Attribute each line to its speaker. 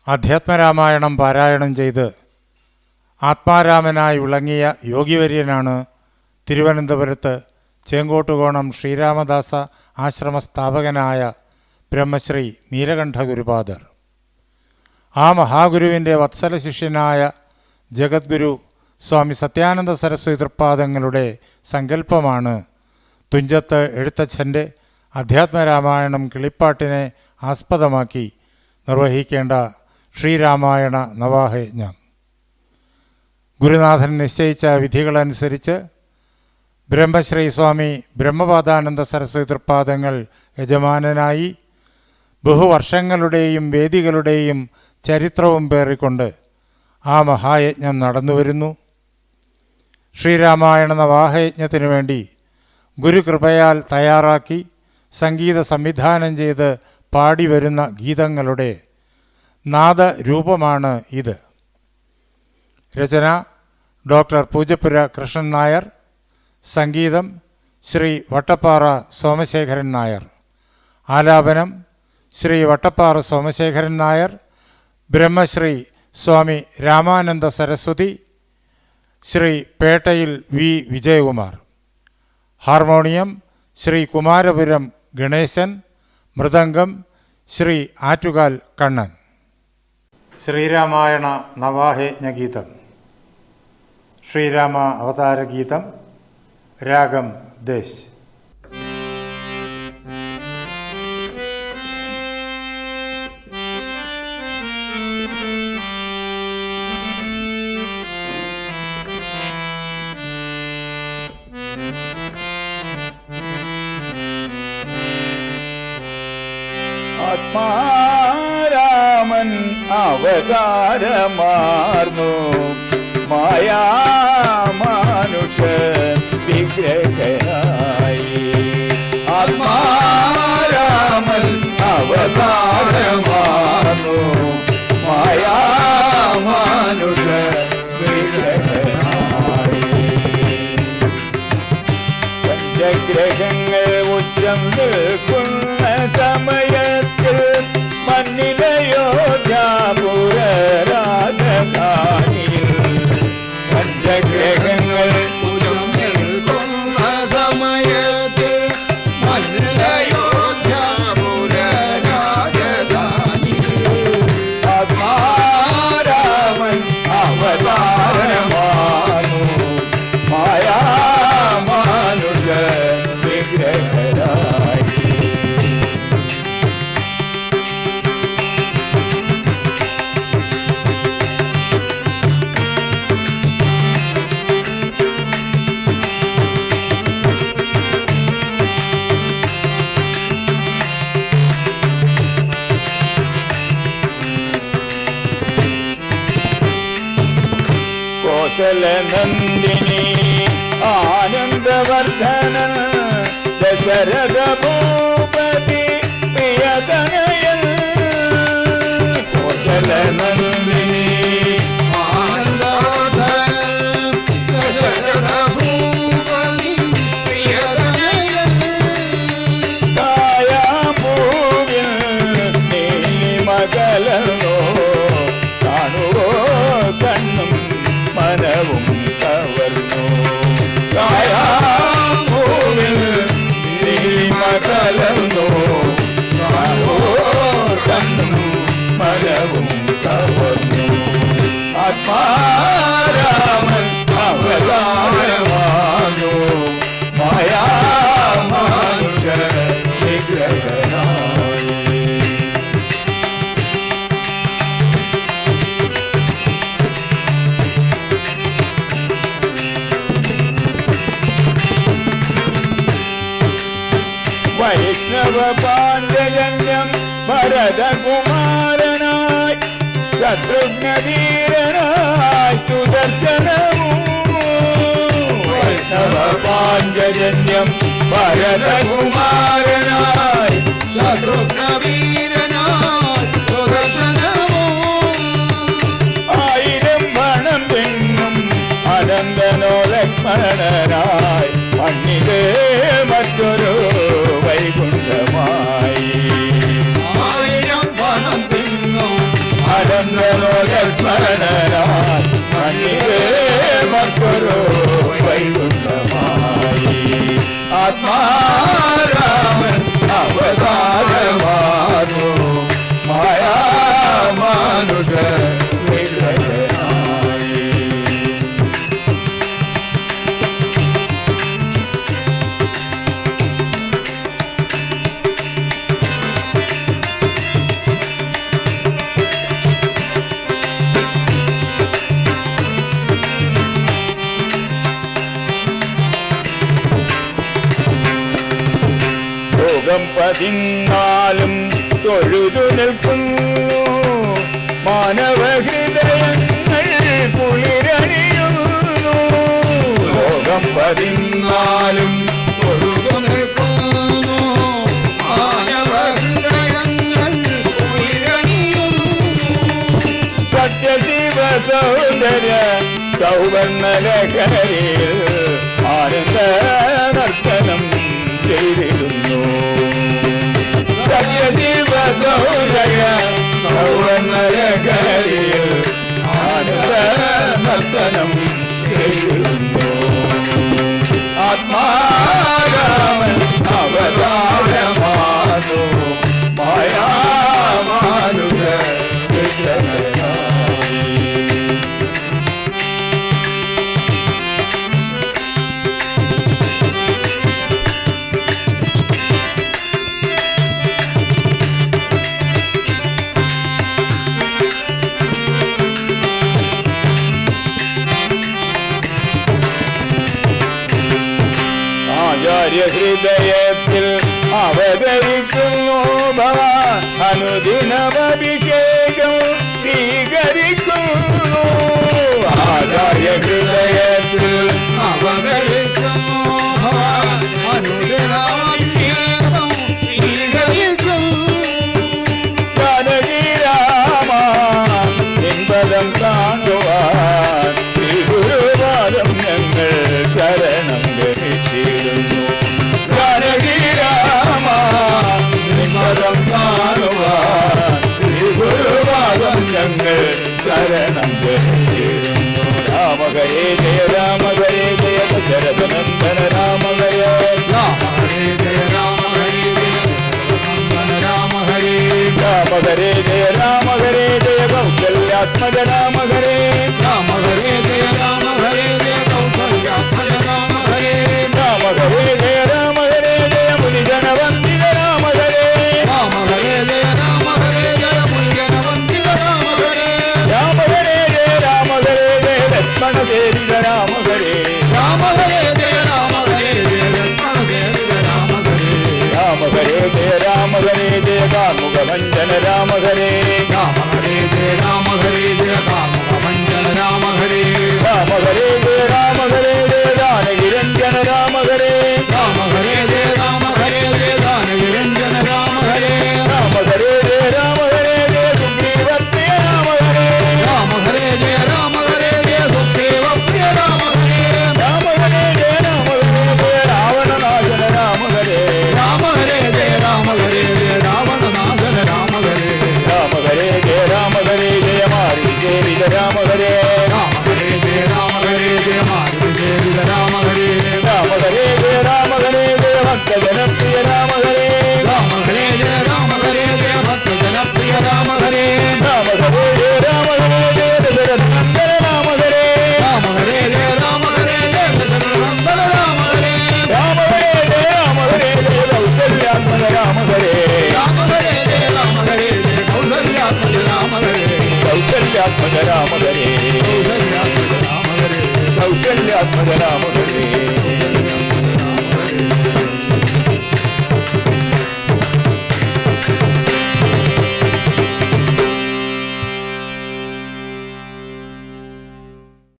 Speaker 1: അധ്യാത്മരാമായണം പാരായണം ചെയ്ത് ആത്മാരാമനായി വിളങ്ങിയ യോഗിവര്യനാണ് തിരുവനന്തപുരത്ത് ചേങ്കോട്ടുകോണം ശ്രീരാമദാസ ആശ്രമ സ്ഥാപകനായ ബ്രഹ്മശ്രീ നീലകണ്ഠ ഗുരുപാദർ. ആ മഹാഗുരുവിൻ്റെ വത്സല ശിഷ്യനായ ജഗദ്ഗുരു സ്വാമി സത്യാനന്ദ സരസ്വതി തൃപ്പാദങ്ങളുടെ സങ്കല്പമാണ് തുഞ്ചത്ത് എഴുത്തച്ഛൻ്റെ അധ്യാത്മരാമായണം കിളിപ്പാട്ടിനെ ആസ്പദമാക്കി നിർവഹിക്കേണ്ട ശ്രീരാമായണ നവാഹയജ്ഞം. ഗുരുനാഥൻ നിശ്ചയിച്ച വിധികളനുസരിച്ച് ബ്രഹ്മശ്രീ സ്വാമി ബ്രഹ്മപാദാനന്ദ സരസ്വതി തൃപ്പാദങ്ങൾ യജമാനനായി ബഹുവർഷങ്ങളുടെയും വേദികളുടെയും ചരിത്രവും പേറിക്കൊണ്ട് ആ മഹായജ്ഞം നടന്നുവരുന്നു. ശ്രീരാമായണ നവാഹയജ്ഞത്തിനു വേണ്ടി ഗുരുകൃപയാൽ തയ്യാറാക്കി സംഗീത സംവിധാനം ചെയ്ത് പാടിവരുന്ന ഗീതങ്ങളുടെ നാദരൂപമാണ് ഇത്. രചന ഡോക്ടർ പൂജപ്പുര കൃഷ്ണൻ നായർ. സംഗീതം ശ്രീ വട്ടപ്പാറ സോമശേഖരൻ നായർ. ആലാപനം ശ്രീ വട്ടപ്പാറ സോമശേഖരൻ നായർ, ബ്രഹ്മശ്രീ സ്വാമി രാമാനന്ദ സരസ്വതി, ശ്രീ പേട്ടയിൽ വി വിജയകുമാർ. ഹാർമോണിയം ശ്രീ കുമാരപുരം ഗണേശൻ. മൃദംഗം ശ്രീ ആറ്റുകാൽ കണ്ണൻ. ശ്രീരാമായണ നവാഹയജ്ഞഗീതം. ശ്രീരാമ അവതാരഗീതം. രാഗം ദേശ്.
Speaker 2: ആത്മാരാമൻ അവതാരമാർന്നു മായാമാനുഷ വിഗ്രഹനായി. ആത്മാരാമൻ അവതാരമാർന്നു മായാമാനുഷ വിഗ്രഹനായി. പഞ്ചഗ്രഹങ്ങൾ ഉച്ചം നിൽക്കുന്ന സമയത്തിൽ മണ്ണിലയോധ്യാപുരരാജധാനിയിൽ പഞ്ചഗ്രഹങ്ങൾ ഉച്ചം നിൽക്കുന്ന സമയത്തിൽ മണ്ണിലയോധ്യാപുരരാജധാനിയിൽ ആത്മാരാമൻ അവതാരമാനു മായാമാനുഷ വിഗ്രഹനായി. കോശലനന്ദിനി ആനന്ദവർദ്ധനൻ ദശരഥ ഭൂപതി പ്രിയതനയൻ. കോശലനന്ദിനി ആനന്ദവർദ്ധനൻ ദശരഥ ഭൂപതി പ്രിയതനയൻ. കായാഭൂവിൽ നീലിമകലനോ കാണുവോ കണ്ണും മനവും കവർന്നു. കായാഭൂവിൽ നീലിമകലനോ കാണുവോ കണ്ണും മനവും കവർന്നു. ആത്മാരാമൻ അവതാരമാനു മായാമാനുഷ വിഗ്രഹനായി. വൈഷ്ണവ പാണ്ഡജന്യം ഭരതകുമാരനായി ശത്രുഘ്നവീരനായി സുദർശനവും. വൈഷ്ണവ പാണ്ഡജന്യം ഭരതകുമാരനായി ശത്രുഘ്നവീരനായി സുദർശനവും. ആയിരം മണം തെങ്ങും അനന്തനോ ലക്ഷ്മണനായി മണ്ണിലേ മറ്റൊരു വൈകുണ്ഠമായി. ആയിരം പണം തിന്നും അനന്തനോ ലക്ഷ്മണനായി മണ്ണിലെ മറ്റൊരു വൈകുണ്ഠമായി ആത്മാരാമൻ അവതാരമാനു മായാ മാനുഷ വിഗ്രഹനായി. ലോകം 14 തൊഴുതു നിൽക്കുന്നു മാനവഹൃദയങ്ങൾ കുളിരണിയുന്നു. ലോകം 14 തൊഴുതു നിൽക്കുന്നു മാനവഹൃദയങ്ങൾ കുളിരണിയുന്നു. സത്യശിവ സൗന്ദര്യ സൗവർണലഹരിയിൽ ആനന്ദ നർത്തനം ചെയ്തിടുന്നു. സത്യശിവ സൗന്ദര്യ സൗവർണലഹരിയിൽ ആനന്ദ നർത്തനം ചെയ്തിടുന്നു. ആത്മാരാമൻ അവതാരമാനു മായാമാനുഷ വിഗ്രഹനായി. ഹൃദയത്തിൽ അവതരിക്കുന്നു ഭഗവാൻ അനുദിനമഭിഷേകം സ്വീകരിക്കുന്നു. ആചാര്യ ഹൃദയത്തിൽ അവതരിക്കുന്നു ഭഗവാൻ അനുദിനമഭിഷേകം സ്വീകരിക്കുന്നു. ജാനകിരാമ നിൻപദം കാണുവാൻ ശ്രീ ഗുരുപാദം ഞങ്ങൾ ശരണം ഗമിച്ചിരുന്നു. ജാനകിരാമ നിൻപദം കാണുവാൻ ശ്രീ ഗുരുപാദം ഞങ്ങൾ ശരണം ഗമിച്ചിരുന്നു. രാമ ഹരേ ജയ രാമ ഹരേ ജയ ദശരഥനന്ദന രാമ ഹരേ രാമ ഹരേ ജയ രാമ ഹരേ ജയ ദശരഥനന്ദന രാമ ഹരേ രാമ ഹരേ ജയ രാമ ഹരേ ജയ കൗസല്യാത്മജ രാമ ഹരേ രാമ ഹരേ ജയ രാമ ഹരേ ജയ കൗസല്യാത്മജ രാമ ഹരേ രാമ ഹരേ ജയ രാമ ഹരേ ജയ മുനിജന വന്ദിത രാമ ഹരേ രാമ ഹരേ ജയ രാമ ഹരേ ജയ മുനിജന വന്ദിത രാമ ഹരേ രാമ ഹരേ ജയ രാമ ഹരേ ജയ ലക്ഷ്മണ സേവിത രാമ ഹരേ രാമ ഹരേ ജയ രാമ ഹരേ ജയ ലക്ഷ്മണ സേവിത രാമ ഹരേ രാമ ഹരേ ജയ രാമ ഹരേ ജയ കാർമുക ഭഞ്ജന രാമ ഹരേ രാമ ഹരേ ജയ രാമ ഹരേ ജയ കാർമുക ഭഞ്ജന രാമ ഹരേ രാമ ഹരേ ജയ രാമ ഹരേ ജയ ദാനകിരഞ്ജന രാമ ഹരേ രാമ ഹരേ ജയ രാമ ഹരേ ജയ ദാനകിരഞ്ജന രാമ ഹരേ രാമ ഹരേ ജയ രാമ ഹരേ ജയ സുഗ്രീവപ്രിയ രാമ ഹരേ രാമ ഹരേ ജയ രാമ ഹരേ ജയ സുഗ്രീവപ്രിയ രാമ ഹരേ രാമ ഹരേ ജയ രാമ ഹരേ ജയ രാവണനാശന രാമ ഹരേ രാമ ഹരേ ജയ രാമ ഹരേ ജയ രാവണനാശന രാമ ഹരേ രാമ ഹരേ ജയ രാമ ഹരേ ജയ മാരുതിസേവിത രാമ ഹരേ രാമ ഹരേ ജയ രാമ ഹരേ ജയ മാരുതിസേവിത രാമ ഹരേ രാമ ഹരേ ജയ രാമ ഹരേ ജയ ഭക്തജനപ്രിയ രാമ ഹരേ രാമ ഹരേ ജയ രാമ ഹരേ ജയ ഭക്തജനപ്രിയ രാമ ഹരേ രാമ ഹരേ ജയ രാമ ഹരേ ജയ ദശരഥനന്ദന രാമ ഹരേ രാമ ഹരേ ജയ രാമ ഹരേ ജയ ദശരഥനന്ദന രാമ ഹരേ രാമ ഹരേ ജയ രാമ ഹരേ ജയ കൗസല്യാത്മജ രാമ ഹരേ രാമ ഹരേ ജയ രാമ ഹരേ ജയ കൗസല്യാത്മജ രാമ ഹരേ കൗസല്യാത്മജ രാമ ഹരേ കൗസല്യാത്മജ രാമ ഹരേ കൗസല്യാത്മജ രാമ ഹരേ